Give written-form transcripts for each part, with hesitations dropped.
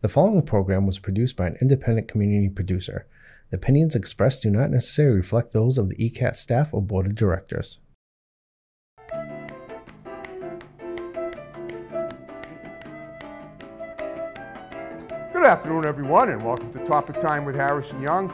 The following program was produced by an independent community producer. The opinions expressed do not necessarily reflect those of the ECAT staff or board of directors. Good afternoon, everyone, and welcome to Topic Time with Harrison Young.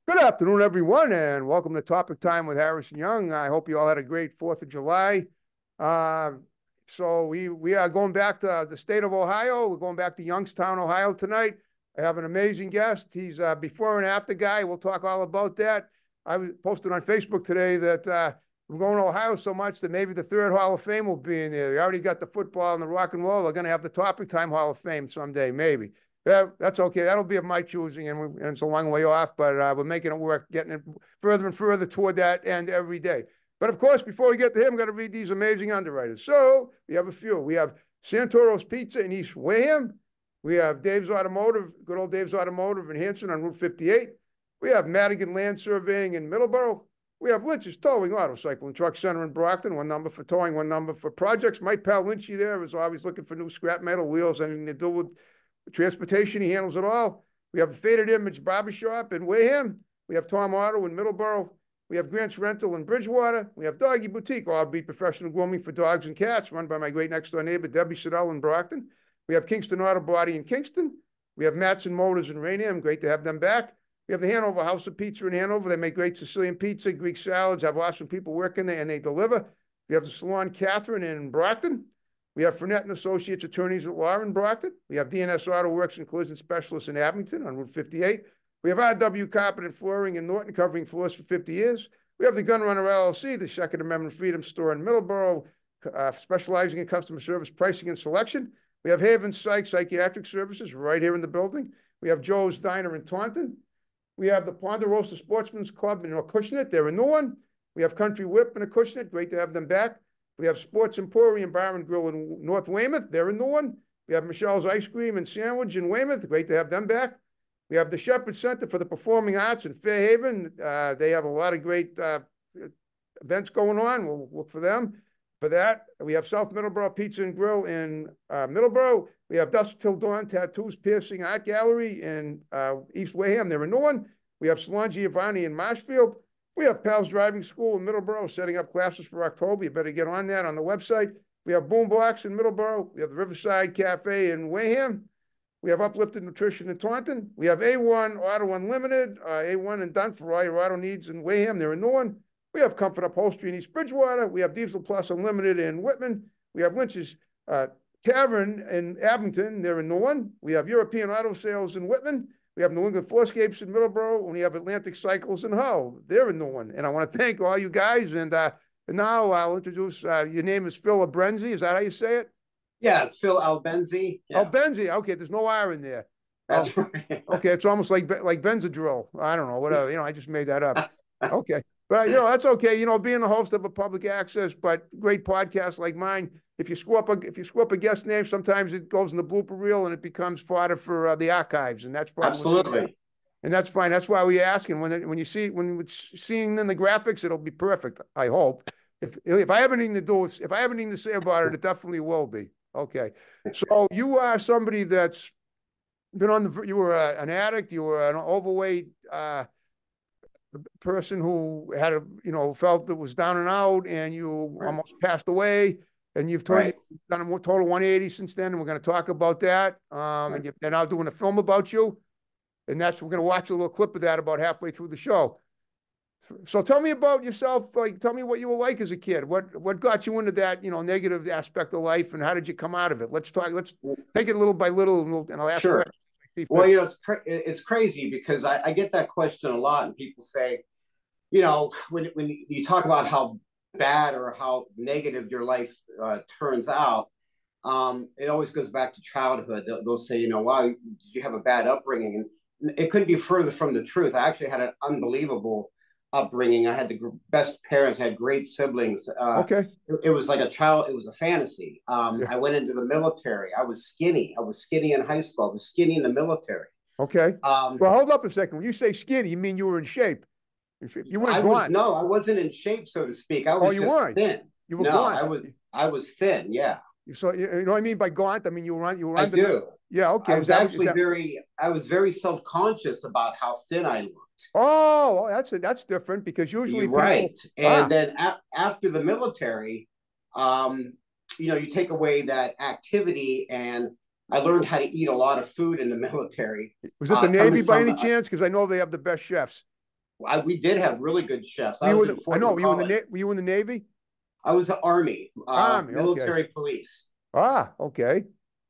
Good afternoon, everyone, and welcome to Topic Time with Harrison Young. I hope you all had a great 4th of July. So we are going back to the state of Ohio. We're going back to Youngstown, Ohio tonight. I have an amazing guest. He's a before and after guy. We'll talk all about that. I was posted on Facebook today that we're going to Ohio so much that maybe the 3rd Hall of Fame will be in there. We already got the football and the rock and roll. They're going to have the Topic Time Hall of Fame someday, maybe. Yeah, that's okay. That'll be of my choosing, and it's a long way off, but we're making it work, getting it further and further toward that end every day. But of course, before we get to him, I'm going to read these amazing underwriters. So we have a few. We have Santoro's Pizza in East Wareham. We have Dave's Automotive, good old Dave's Automotive in Hanson on Route 58. We have Madigan Land Surveying in Middleborough. We have Lynch's Towing, Auto Cycle, and Truck Center in Brockton. One number for towing, one number for projects. My pal Lynchy there is always looking for new scrap metal, wheels, anything to do with transportation. He handles it all. We have Faded Image Barbershop in Wareham. We have Tom Auto in Middleborough. We have Grant's Rental in Bridgewater. We have Doggy Boutique, RB Professional Grooming for dogs and cats, run by my great next door neighbor, Debbie Siddell in Brockton. We have Kingston Auto Body in Kingston. We have Matson Motors in Rainham. Great to have them back. We have the Hanover House of Pizza in Hanover. They make great Sicilian pizza, Greek salads, have awesome people working there, and they deliver. We have the Salon Catherine in Brockton. We have Frenette and Associates Attorneys at Law in Brockton. We have DNS Auto Works and Collision Specialists in Abington on Route 58. We have RW Carpet and Flooring in Norton, covering floors for 50 years. We have the Gun Runner LLC, the Second Amendment Freedom Store in Middleborough, specializing in customer service, pricing, and selection. We have Haven Psychiatric Services right here in the building. We have Joe's Diner in Taunton. We have the Ponderosa Sportsman's Club in Acushnet. They're a new one. We have Country Whip in Acushnet. Great to have them back. We have Sports Emporium Bar and Grill in North Weymouth. They're a new one. We have Michelle's Ice Cream and Sandwich in Weymouth. Great to have them back. We have the Shepherd Center for the Performing Arts in Fairhaven. They have a lot of great events going on. We'll look for them for that. We have South Middleborough Pizza and Grill in Middleborough. We have Dusk Till Dawn Tattoos, Piercing Art Gallery in East Wareham. They're a new one. We have Salon Giovanni in Marshfield. We have Pals Driving School in Middleborough, setting up classes for October. You better get on that on the website. We have Boombox in Middleborough. We have the Riverside Cafe in Wareham. We have Uplifted Nutrition in Taunton. We have A1 Auto Unlimited, A1 and Done for all your auto needs in Wareham. They're a new one. We have Comfort Upholstery in East Bridgewater. We have Diesel Plus Unlimited in Whitman. We have Lynch's Tavern in Abington. They're a new one. We have European Auto Sales in Whitman. We have New England Floorscapes in Middleborough, and we have Atlantic Cycles in Hull. They're a new one. And I want to thank all you guys. And now I'll introduce, your name is Phil Albenze. Is that how you say it? Yeah, it's Phil Albenze. Yeah. Albenze. Okay, there's no R in there. That's right. Okay, it's almost like Benzadrill. I don't know, whatever. I just made that up. Okay. But, that's okay. Being the host of a public access, but great podcast like mine, if you screw up a guest name, sometimes it goes in the blooper reel and it becomes fodder for the archives, and that's probably absolutely. And that's fine. That's why we ask. And when it's seeing in the graphics, it'll be perfect. I hope. If I have anything to say about it, it definitely will be. Okay. So you are somebody that's been you were an addict. You were an overweight person who had felt that was down and out, and you almost passed away. And you've done a total 180 since then, and we're going to talk about that. And they're now doing a film about you, and we're going to watch a little clip of that about halfway through the show. So tell me about yourself. Tell me what you were like as a kid. What got you into that negative aspect of life, and how did you come out of it? Let's take it little by little, and I'll ask. Sure. Well, it's crazy because I get that question a lot, and people say, when you talk about how bad or how negative your life turns out, it always goes back to childhood. They'll say, wow, did you have a bad upbringing? And it couldn't be further from the truth. I actually had an unbelievable upbringing. I had the best parents, had great siblings. Okay. It was like it was a fantasy. Yeah. I went into the military. I was skinny. I was skinny in high school. I was skinny in the military. Okay. Um, Well, hold up a second. When you say skinny, you mean you were in shape? You weren't gaunt. I wasn't in shape, so to speak. I Oh, was you just weren't. thin. You were No, gaunt. I was thin. Yeah. So you know what I mean by gaunt? I mean you were I under. do. Yeah. Okay. I was very self-conscious about how thin I looked. Oh, that's different because usually You're people. right. And then after the military, you take away that activity, and I learned how to eat a lot of food in the military. Was it the Navy by any from, chance? Because I know they have the best chefs. we did have really good chefs. I know. McCollum. Were you in the Navy? I was the Army, Army. Okay. military police. Okay.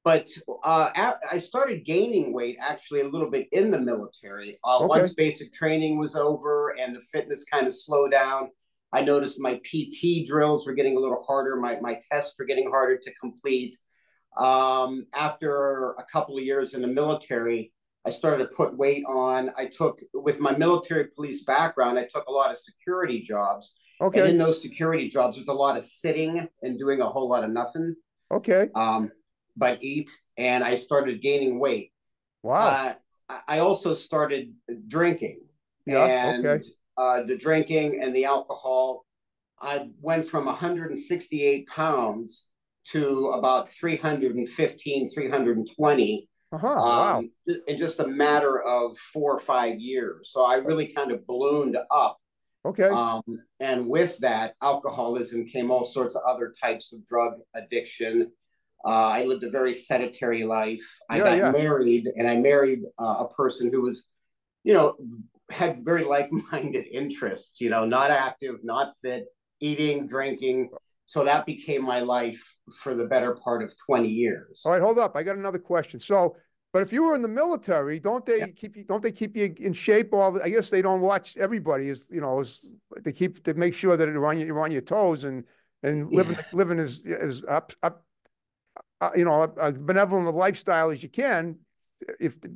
But I started gaining weight actually a little bit in the military. Okay. Once basic training was over and the fitness kind of slowed down, I noticed my PT drills were getting a little harder. My tests were getting harder to complete. After a couple of years in the military, I started to put weight on. With my military police background, I took a lot of security jobs. Okay. And in those security jobs, there's a lot of sitting and doing a whole lot of nothing. Okay. But eat, and I started gaining weight. Wow. I also started drinking. Yeah. And Okay. The drinking and the alcohol, I went from 168 pounds to about 315, 320 Wow. in just a matter of 4 or 5 years. So I really kind of ballooned up. Okay. And with that, alcoholism came all sorts of other types of drug addiction. I lived a very sedentary life. I got married, and I married a person who was, had very like-minded interests, not active, not fit, eating, drinking. So that became my life for the better part of 20 years. All right, hold up. I got another question. So, but if you were in the military, don't they keep you in shape? I guess they don't watch everybody to make sure that you're on your toes and living as up a benevolent lifestyle as you can,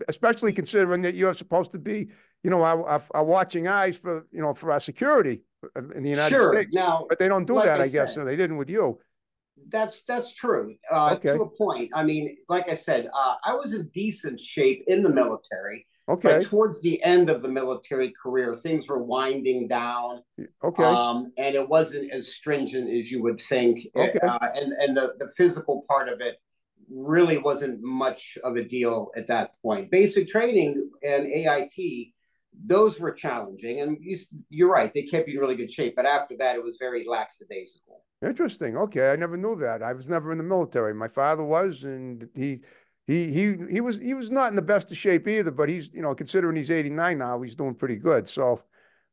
especially considering that you're supposed to be, our watching eyes for our security in the United States. Now, but they don't do that, I guess. So they didn't with you. That's true. Okay. To a point. I mean, like I said, I was in decent shape in the military. Okay. But towards the end of the military career, things were winding down. Okay. And it wasn't as stringent as you would think. Okay. And the physical part of it really wasn't much of a deal at that point. Basic training and AIT, those were challenging. And you're right, they kept you in really good shape. But after that, it was very lackadaisical. Interesting. Okay, I never knew that. I was never in the military. My father was, and he was not in the best of shape either. But he's, considering he's 89 now, he's doing pretty good. So,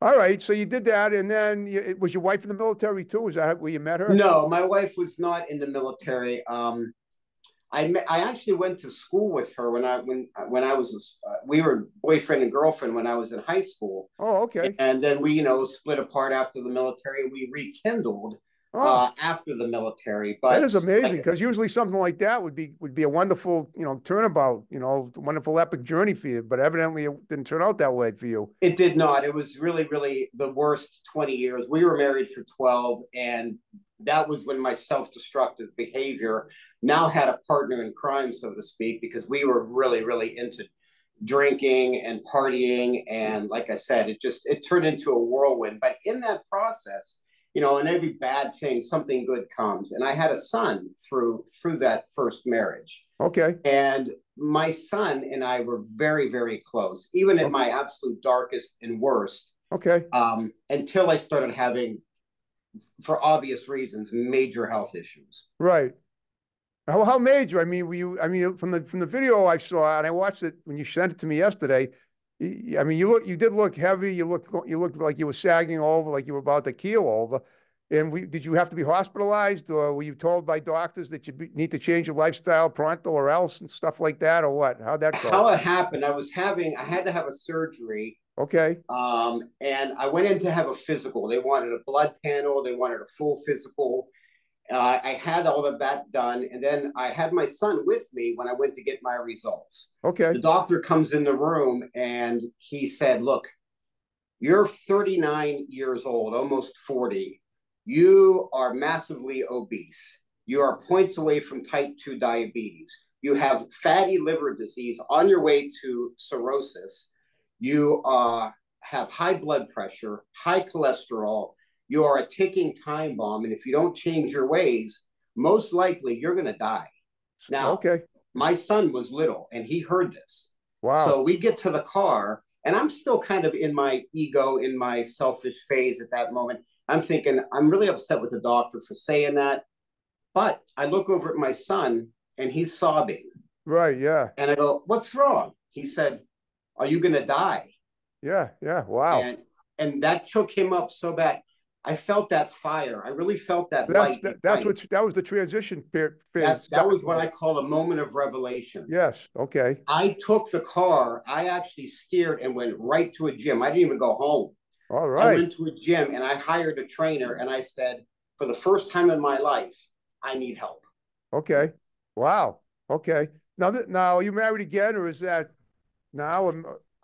all right. So you did that, and then was your wife in the military too? Was that where you met her? No, my wife was not in the military. I actually went to school with her when I was we were boyfriend and girlfriend when I was in high school. Oh, okay. And then we split apart after the military, and we rekindled after the military. But that is amazing, because usually something like that would be a wonderful turnabout, wonderful epic journey for you. But evidently it didn't turn out that way for you. It did not. It was really, really the worst 20 years. We were married for 12, and that was when my self-destructive behavior now had a partner in crime, so to speak, because we were really, really into drinking and partying. And like I said, it turned into a whirlwind. But in that process, in every bad thing, something good comes. And I had a son through that first marriage. Okay. And my son and I were very, very close, even at my absolute darkest and worst. Okay. Until I started having, for obvious reasons, major health issues. Right. How major? I mean, from the video I saw, and I watched it when you sent it to me yesterday. I mean, you did look heavy. You looked like you were sagging over, like you were about to keel over. And did you have to be hospitalized, or were you told by doctors that you need to change your lifestyle pronto or else and stuff like that, or what? How'd that go? How it happened, I had to have a surgery. Okay. And I went in to have a physical. They wanted a blood panel. They wanted a full physical. I had all of that done, and then I had my son with me when I went to get my results. Okay. The doctor comes in the room, and he said, "Look, You're 39 years old, almost 40. You are massively obese. You are points away from type 2 diabetes. You have fatty liver disease on your way to cirrhosis. You have high blood pressure, high cholesterol. You are a ticking time bomb. And if you don't change your ways, most likely you're going to die. Now, Okay. my son was little and he heard this. Wow. So we get to the car and I'm still kind of in my ego, in my selfish phase at that moment. I'm thinking, I'm really upset with the doctor for saying that. But I look over at my son and he's sobbing. Right, yeah. And I go, what's wrong? He said, are you going to die? Yeah, yeah, wow. And that shook him up so bad. I felt that fire. I really felt that So light. that was the transition phase. That was what I call a moment of revelation. Yes, okay. I took the car. I actually steered and went right to a gym. I didn't even go home. All right. I went to a gym and I hired a trainer and I said, for the first time in my life, I need help. Okay. Wow. Okay. Now are you married again, or is that now?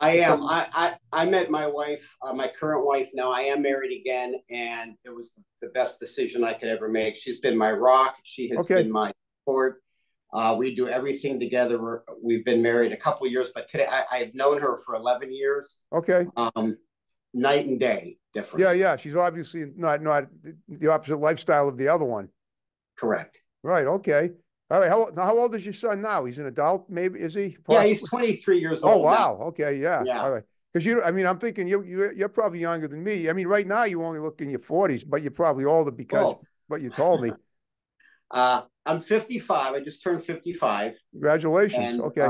I am. I met my wife, my current wife now. I am married again, and it was the best decision I could ever make. She's been my rock. She has been my support. We do everything together. We've been married a couple of years, but today I've known her for 11 years. Okay. Night and day difference. Yeah, yeah. She's obviously not the opposite lifestyle of the other one. Correct. Right. Okay. All right. How old is your son now? He's an adult, maybe, is he? Possibly? Yeah, he's 23 years old. Oh, wow. Now. Okay. Yeah. Yeah. All right. Because I'm thinking you're probably younger than me. I mean, right now you only look in your 40s, but you're probably older because what you told me. I'm 55. I just turned 55. Congratulations. Okay.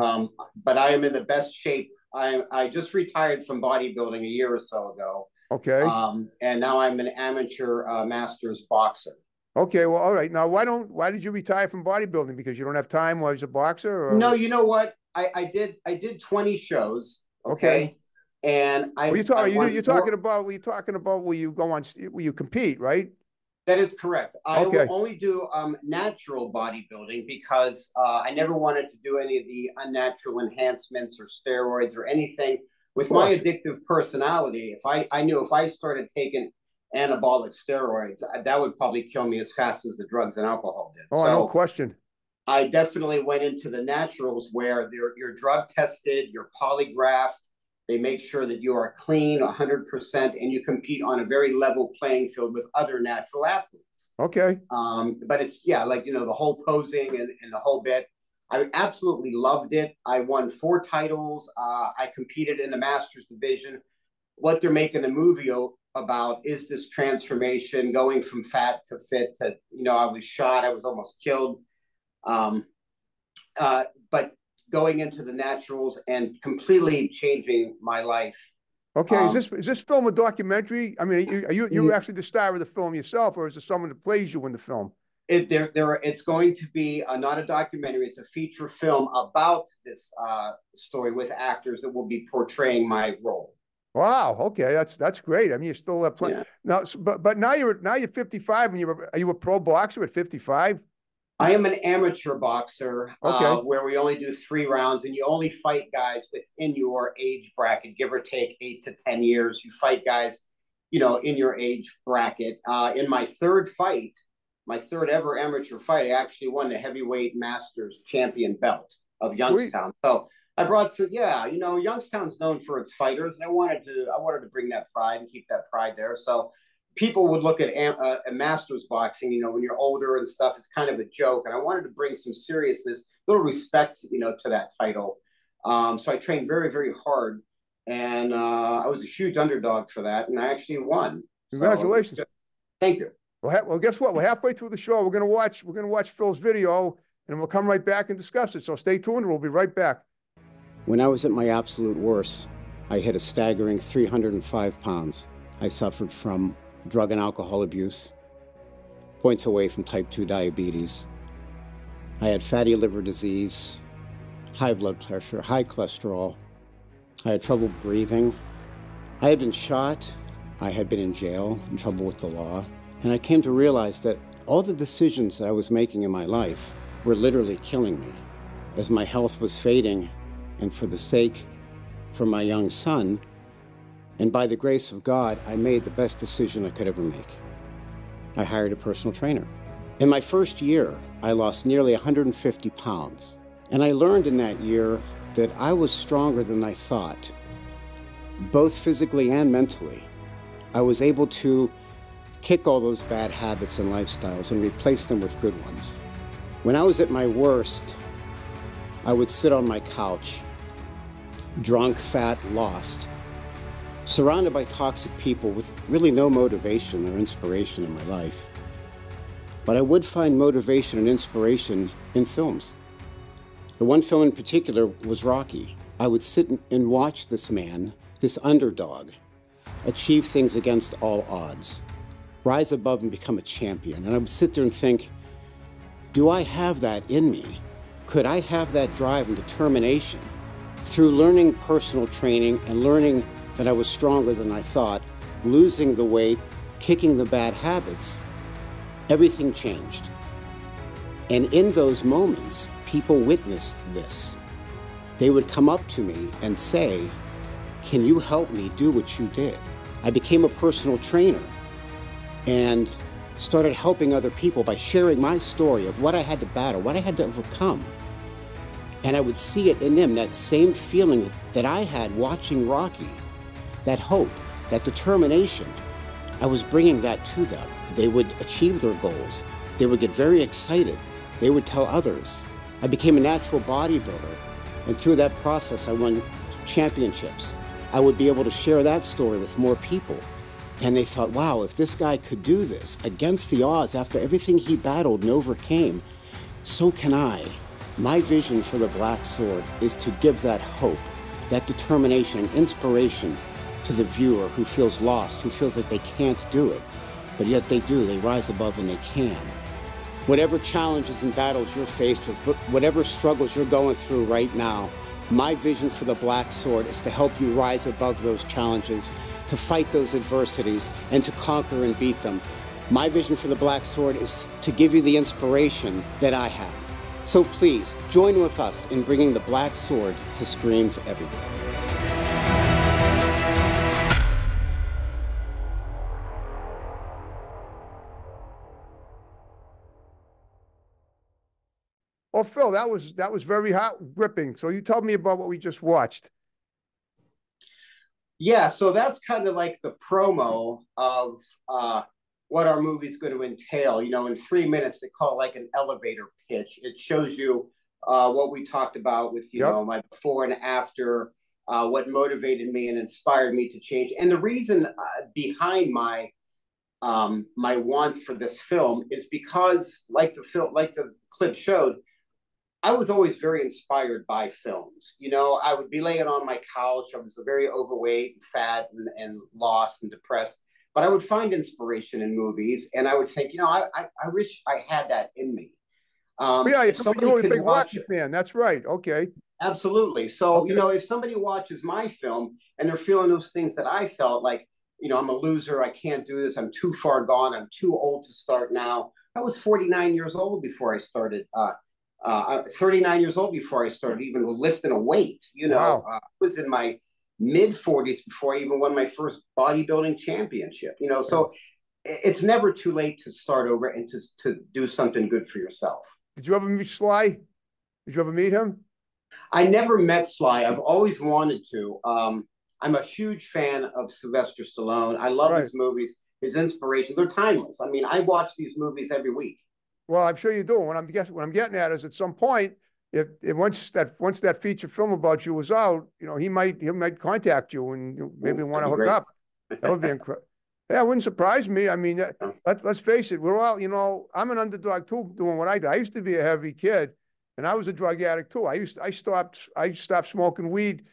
But I am in the best shape. I just retired from bodybuilding a year or so ago. Okay. And now I'm an amateur masters boxer. Okay, well, all right. Now, why did you retire from bodybuilding? Because you don't have time while you're a boxer? Or? No, you know what? I did 20 shows. Okay. And you're talking about where you compete, right? That is correct. I will only do natural bodybuilding because I never wanted to do any of the unnatural enhancements or steroids or anything. With my addictive personality, I knew if I started taking anabolic steroids, that would probably kill me as fast as the drugs and alcohol did. Oh, so no question. I definitely went into the naturals where you're drug tested, you're polygraphed. They make sure that you are clean 100% and you compete on a very level playing field with other natural athletes. Okay. But it's, like, the whole posing and the whole bit. I absolutely loved it. I won 4 titles. I competed in the Masters division. What they're making a movie about is this transformation going from fat to fit to, I was shot. I was almost killed. But going into the naturals and completely changing my life. Okay, is this film a documentary? I mean, you're actually the star of the film yourself, or is there someone that plays you in the film? It's going to be not a documentary. It's a feature film about this story with actors that will be portraying my role. Wow. Okay, that's great. I mean, you're still playing now, but now you're 55, and are you a pro boxer at 55? I am an amateur boxer where we only do 3 rounds, and you only fight guys within your age bracket, give or take 8 to 10 years. You fight guys, in your age bracket. In my third fight, my third ever amateur fight, I actually won the heavyweight masters champion belt of Youngstown. Sweet. So I brought Youngstown's known for its fighters, and I wanted to bring that pride and keep that pride there. So people would look at masters boxing, when you're older and stuff, it's kind of a joke. And I wanted to bring some seriousness, a little respect, to that title. So I trained very, very hard, and I was a huge underdog for that, and I actually won. Congratulations! So, thank you. Well, guess what? We're halfway through the show. We're gonna watch Phil's video, and we'll come right back and discuss it. So stay tuned. We'll be right back. When I was at my absolute worst, I hit a staggering 305 pounds. I suffered from drug and alcohol abuse, points away from type 2 diabetes. I had fatty liver disease, high blood pressure, high cholesterol. I had trouble breathing. I had been shot. I had been in jail, in trouble with the law. And I came to realize that all the decisions that I was making in my life were literally killing me. As my health was fading, and for my young son, And by the grace of God, I made the best decision I could ever make. I hired a personal trainer. In my first year, I lost nearly 150 pounds. And I learned in that year that I was stronger than I thought, both physically and mentally. I was able to kick all those bad habits and lifestyles and replace them with good ones. When I was at my worst, I would sit on my couch, drunk, fat, lost, surrounded by toxic people with really no motivation or inspiration in my life. But I would find motivation and inspiration in films. The one film in particular was Rocky. I would sit and watch this man, this underdog, achieve things against all odds, rise above and become a champion. And I would sit there and think, do I have that in me? Could I have that drive and determination? Through learning personal training and learning that I was stronger than I thought, losing the weight, kicking the bad habits, everything changed. And in those moments, people witnessed this. They would come up to me and say, can you help me do what you did? I became a personal trainer and started helping other people by sharing my story of what I had to battle, what I had to overcome. And I would see it in them, that same feeling that I had watching Rocky, that hope, that determination. I was bringing that to them. They would achieve their goals. They would get very excited. They would tell others. I became a natural bodybuilder, and through that process, I won championships. I would be able to share that story with more people. And they thought, wow, if this guy could do this against the odds after everything he battled and overcame, so can I. My vision for the Black Sword is to give that hope, that determination and inspiration to the viewer who feels lost, who feels that they can't do it, but yet they do. They rise above and they can. Whatever challenges and battles you're faced with, whatever struggles you're going through right now, my vision for the Black Sword is to help you rise above those challenges, to fight those adversities, and to conquer and beat them. My vision for the Black Sword is to give you the inspiration that I had. So please, join with us in bringing the Black Sword to screens everywhere. Oh, Phil, that was very hot, gripping. So you tell me about what we just watched. Yeah, so that's kind of like the promo of what our movie's going to entail. You know, in 3 minutes, they call it like an elevator pitch. It shows you what we talked about with, you know, my before and after, what motivated me and inspired me to change. And the reason behind my my want for this film is because, like the clip showed, I was always very inspired by films. You know, I would be laying on my couch. I was very overweight and fat and lost and depressed. But I would find inspiration in movies, and I would think, you know, I wish I had that in me. Yeah, if somebody you're a could big watch Rocky fan. That's right. Okay. Absolutely. So, you know, if somebody watches my film and they're feeling those things that I felt, like, you know, I'm a loser, I can't do this, I'm too far gone, I'm too old to start now. I was 49 years old before I started 39 years old before I started even lifting a weight. You know, I was in my mid 40s before I even won my first bodybuilding championship. You know, so it's never too late to start over and to do something good for yourself. Did you ever meet Sly? Did you ever meet him? I never met Sly. I've always wanted to. I'm a huge fan of Sylvester Stallone. I love his movies, his inspiration. They're timeless. I mean, I watch these movies every week. Well, I'm sure you do. What I'm getting at is, at some point, if once that feature film about you was out, you know, he might contact you and maybe want to hook up. That would be incredible. Yeah, it wouldn't surprise me. I mean, let's face it, we're all, you know, I'm an underdog too, doing what I do. I used to be a heavy kid, and I was a drug addict too. I stopped smoking weed,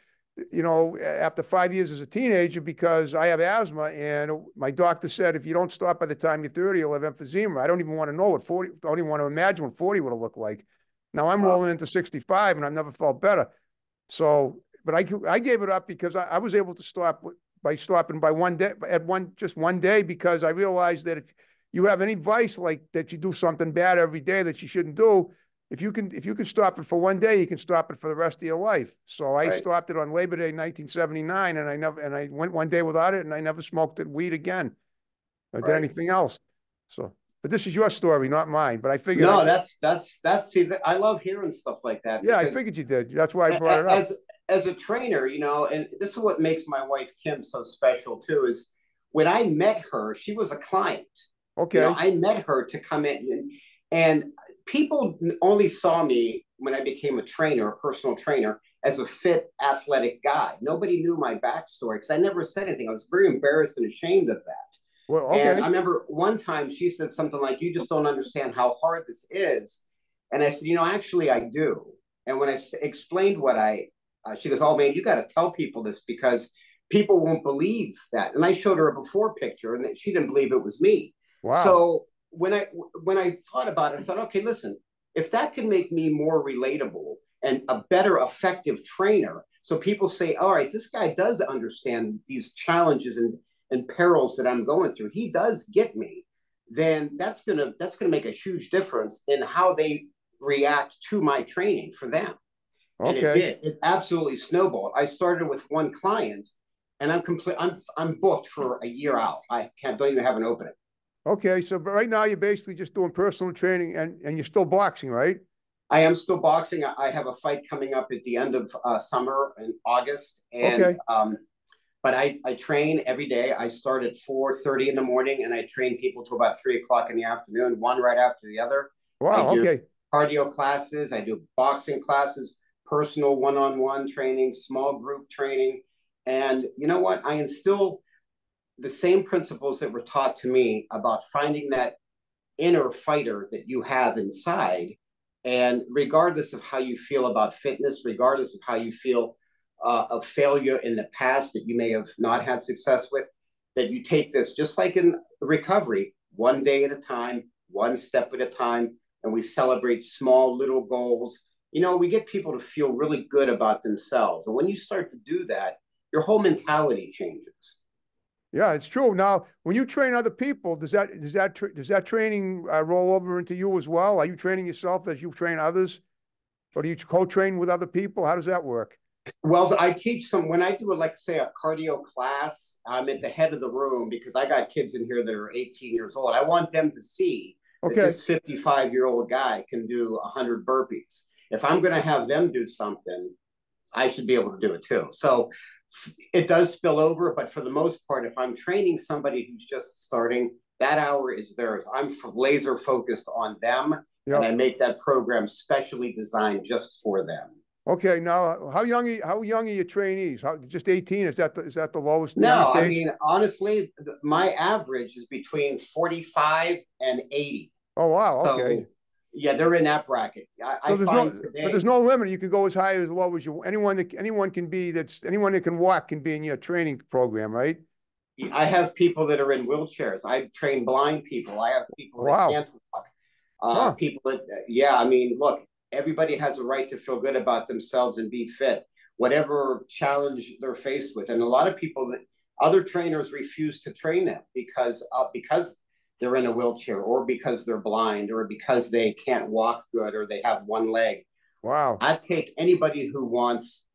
you know, after 5 years as a teenager because I have asthma, and my doctor said, if you don't stop by the time you're 30, you'll have emphysema. I don't even want to know what 40, I don't even want to imagine what 40 would have looked like. Now I'm rolling into 65 and I've never felt better. So, but I gave it up because I was able to stop by stopping by just one day, because I realized that if you have any vice like that, you do something bad every day that you shouldn't do, if you can stop it for one day, you can stop it for the rest of your life. So I stopped it on Labor Day, 1979, and I went one day without it, and I never smoked weed again. Or did anything else. So, but this is your story, not mine. But I figured. No, that's. See, I love hearing stuff like that. Yeah, I figured you did. That's why I brought it up. As a trainer, you know, and this is what makes my wife Kim so special too. Is when I met her, she was a client. Okay. You know, I met her to come in, and people only saw me when I became a trainer, a personal trainer, as a fit, athletic guy. Nobody knew my backstory because I never said anything. I was very embarrassed and ashamed of that. Well, okay. And I remember one time she said something like, "You just don't understand how hard this is." And I said, "You know, actually I do." And when I explained what she goes, "Oh man, you got to tell people this because people won't believe that." And I showed her a before picture and she didn't believe it was me. Wow. So when I thought about it, I thought, okay, listen, if that can make me more relatable and a better effective trainer, so people say, all right, this guy does understand these challenges and perils that I'm going through. He does get me. Then that's gonna make a huge difference in how they react to my training for them. Okay. And it did. It absolutely snowballed. I started with one client, and I'm booked for a year out. Don't even have an opening. Okay, so but right now you're basically just doing personal training, and you're still boxing, right? I am still boxing. I have a fight coming up at the end of summer in August, and okay. But I train every day. I start at 4:30 in the morning, and I train people to about 3 o'clock in the afternoon, one right after the other. Wow. I do okay. Cardio classes. I do boxing classes, personal one-on-one training, small group training, and you know what? I instill the same principles that were taught to me about finding that inner fighter that you have inside. And regardless of how you feel about fitness, regardless of how you feel of failure in the past that you may have not had success with, that you take this just like in recovery, one day at a time, one step at a time, and we celebrate small little goals. You know, we get people to feel really good about themselves. And when you start to do that, your whole mentality changes. Yeah, it's true. Now, when you train other people, does that training roll over into you as well? Are you training yourself as you train others, or do you co-train with other people? How does that work? Well, I teach when I do like say a cardio class, I'm at the head of the room because I got kids in here that are 18 years old. I want them to see that this 55-year-old guy can do 100 burpees. If I'm going to have them do something, I should be able to do it too. So it does spill over, but for the most part, if I'm training somebody who's just starting, that hour is theirs. I'm laser focused on them, and I make that program specially designed just for them. Okay, now how young are your trainees? Just 18? Is that the lowest? No, I mean honestly, my average is between 45 and 80. Oh wow, okay. So, yeah, they're in that bracket. But there's no limit. You can go as high as low as you. Anyone that can walk can be in your training program, right? I have people that are in wheelchairs. I train blind people. I have people that can't walk. People that, I mean, look, everybody has a right to feel good about themselves and be fit, whatever challenge they're faced with. And a lot of people other trainers refuse to train them because they're in a wheelchair, or because they're blind, or because they can't walk good, or they have one leg. Wow. I take anybody who wants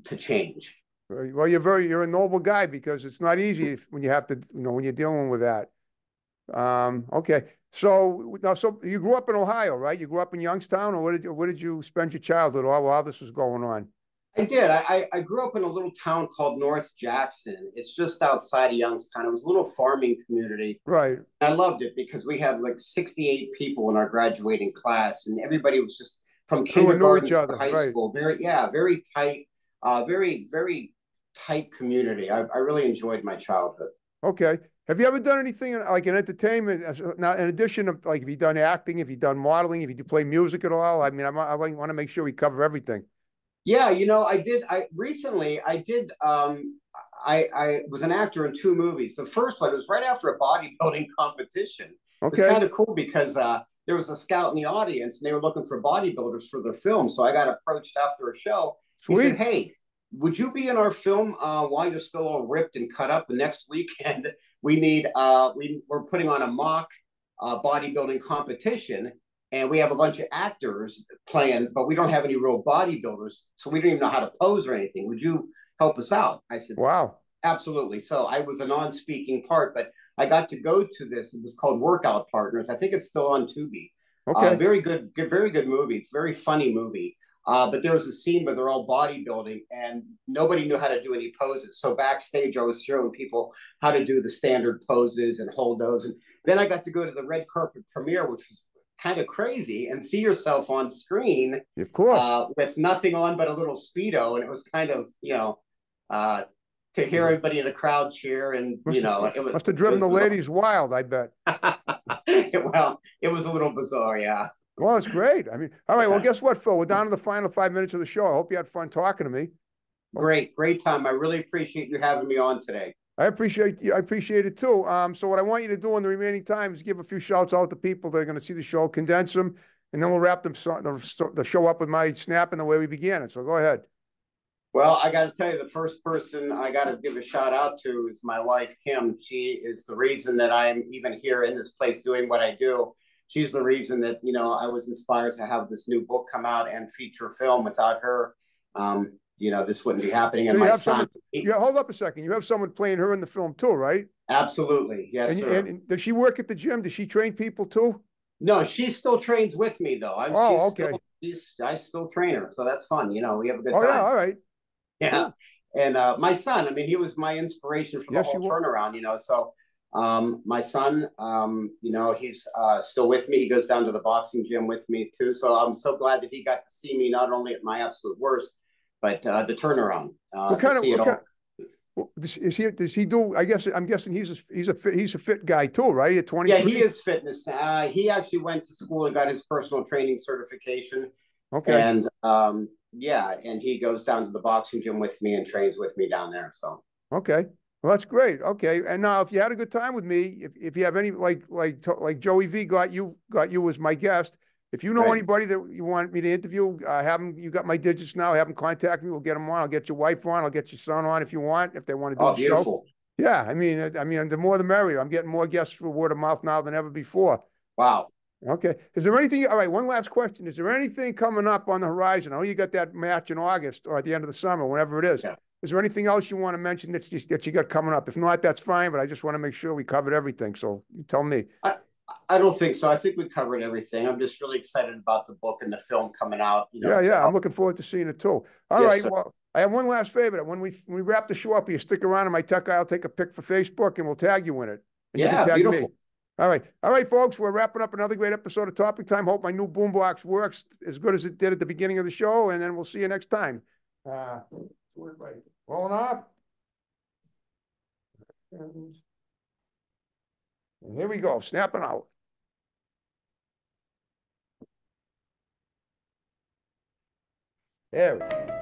to change. Well, you're a noble guy, because it's not easy when you have to, when you're dealing with that. Okay. So you grew up in Ohio, right? You grew up in Youngstown, or where did you spend your childhood while this was going on? I did. I grew up in a little town called North Jackson. It's just outside of Youngstown. It was a little farming community. Right. I loved it because we had like 68 people in our graduating class, and everybody was just from kindergarten to high school. Very tight, very, very tight community. I really enjoyed my childhood. Okay. Have you ever done anything like in entertainment? Now, in addition of have you done acting? Have you done modeling? Have you play music at all? I mean, I want to make sure we cover everything. Yeah, I did. I did. I was an actor in 2 movies. The first one was right after a bodybuilding competition. Okay. It was kind of cool because there was a scout in the audience, and they were looking for bodybuilders for their film. So I got approached after a show. Sweet. He said, "Hey, would you be in our film while you're still all ripped and cut up? The next weekend, we need we're putting on a mock bodybuilding competition." and we have a bunch of actors playing, but we don't have any real bodybuilders, so we don't even know how to pose or anything. Would you help us out? I said, Wow. absolutely. So I was a non-speaking part, but I got to go to this. It was called Workout Partners. I think it's still on Tubi. Okay. Very good movie. Very funny movie. But there was a scene where they're all bodybuilding and nobody knew how to do any poses. So backstage, I was showing people how to do the standard poses and hold those. And then I got to go to the red carpet premiere, which was kind of crazy, and see yourself on screen, Of course. with nothing on but a little Speedo. And it was kind of, to hear everybody in the crowd cheer, and Must have driven the ladies wild, I bet. Well, it was a little bizarre, yeah. Well, it's great. I mean, all right. Well, guess what, Phil? We're down to the final 5 minutes of the show. I hope you had fun talking to me. Great time. I really appreciate you having me on today. I appreciate you. I appreciate it too. So what I want you to do in the remaining time is give a few shouts out to people that are going to see the show, condense them, and then we'll wrap the show up with my snap and the way we began it. So go ahead. Well, I got to tell you, the first person I got to give a shout out to is my wife, Kim. She is the reason that I'm even here in this place doing what I do. She's the reason that, I was inspired to have this new book come out and feature film. Without her, this wouldn't be happening. And So my son. Hold up a second. You have someone playing her in the film too, right? Absolutely. Yes, sir. And does she work at the gym? Does she train people too? No, she still trains with me though. Okay. I still train her. So that's fun. We have a good Oh, time. yeah. All right. Yeah. Cool. And my son, I mean, he was my inspiration for the whole turnaround, So my son, he's still with me. He goes down to the boxing gym with me too. So I'm so glad that he got to see me not only at my absolute worst, but the turnaround. Does he do? I'm guessing he's a fit guy too, right? At 23? Yeah, he is fitness. He actually went to school and got his personal training certification. Okay. And and he goes down to the boxing gym with me and trains with me down there. So okay, well that's great. Okay, and now if you had a good time with me, if you have any like Joey V got you as my guest, if you know anybody that you want me to interview, have them. You got my digits now. Have them contact me. We'll get them on. I'll get your wife on. I'll get your son on if you want. If they want to do the beautiful. show. Yeah, I mean, the more the merrier. I'm getting more guests through word of mouth now than ever before. Wow. Okay. Is there anything? All right. One last question. Is there anything coming up on the horizon? I know you got that match in August or at the end of the summer, whenever it is. Yeah. Is there anything else you want to mention that you got coming up? If not, that's fine. But I just want to make sure we covered everything. So you tell me. I don't think so. I think we covered everything. I'm just really excited about the book and the film coming out. Yeah. I'm looking forward to seeing it too. All right. Sir. Well, I have one last favor. When we wrap the show up, you stick around in my tech guy. I'll take a pic for Facebook and we'll tag you in it. And you can tag beautiful. Me. All right, folks, we're wrapping up another great episode of Topic Time. Hope my new boombox works as good as it did at the beginning of the show, and then we'll see you next time. Rolling off. And here we go, snapping out. There we go.